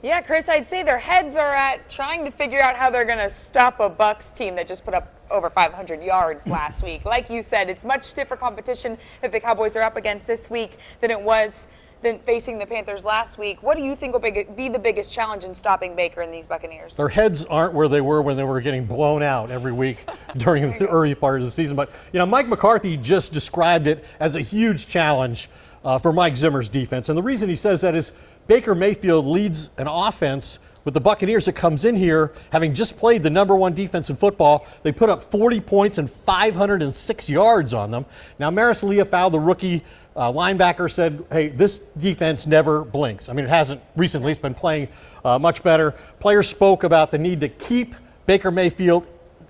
Yeah, Chris, I'd say their heads are at trying to figure out how they're going to stop a Bucs team that just put up over 500 yards last week. Like you said, it's much stiffer competition that the Cowboys are up against this week than facing the Panthers last week. What do you think will be the biggest challenge in stopping Baker and these Buccaneers? Their heads aren't where they were when they were getting blown out every week during the early part of the season. But, Mike McCarthy just described it as a huge challenge for Mike Zimmers' defense. And the reason he says that is Baker Mayfield leads an offense with the Buccaneers that comes in here having just played the number one defense in football. They put up 40 points and 506 yards on them. Now, Maris Leofau, the rookie linebacker, said, hey, this defense never blinks. I mean, it hasn't recently. It's been playing much better. Players spoke about the need to keep Baker Mayfield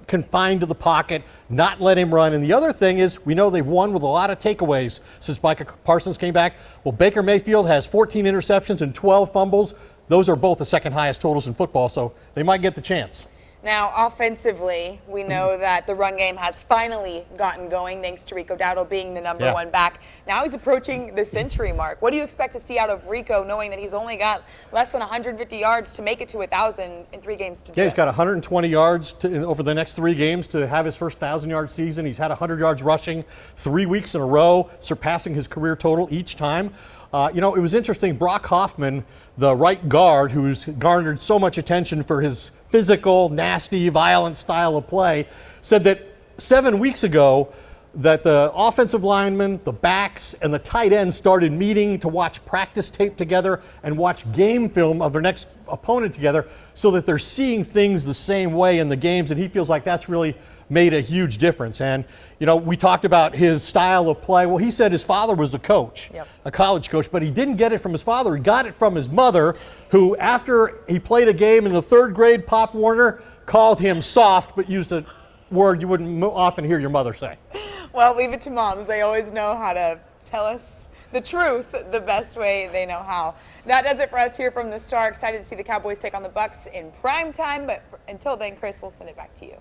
confined to the pocket, not let him run. And the other thing is, we know they've won with a lot of takeaways since Micah Parsons came back. Well, Baker Mayfield has 14 interceptions and 12 fumbles. Those are both the second highest totals in football, so they might get the chance. Now, offensively, we know that the run game has finally gotten going thanks to Rico being the number one back. Now he's approaching the century mark. What do you expect to see out of Rico, knowing that he's only got less than 150 yards to make it to 1,000 in 3 games to do he's got 120 yards over the next 3 games to have his first 1,000-yard season. He's had 100 yards rushing 3 weeks in a row, surpassing his career total each time. It was interesting. Brock Hoffman, the right guard, who's garnered so much attention for his physical, nasty, violent style of play, said that 7 weeks ago that the offensive linemen, the backs, and the tight ends started meeting to watch practice tape together and watch game film of their next opponent together so that they're seeing things the same way in the games, and he feels like that's really made a huge difference. And, we talked about his style of play. Well, he said his father was a coach, a college coach, but he didn't get it from his father. He got it from his mother, who, after he played a game in the 3rd grade, Pop Warner called him soft, but used a word you wouldn't often hear your mother say. Well, leave it to moms. They always know how to tell us the truth the best way they know how. That does it for us here from the Star. Excited to see the Cowboys take on the Bucs in prime time, but until then, Chris, we'll send it back to you.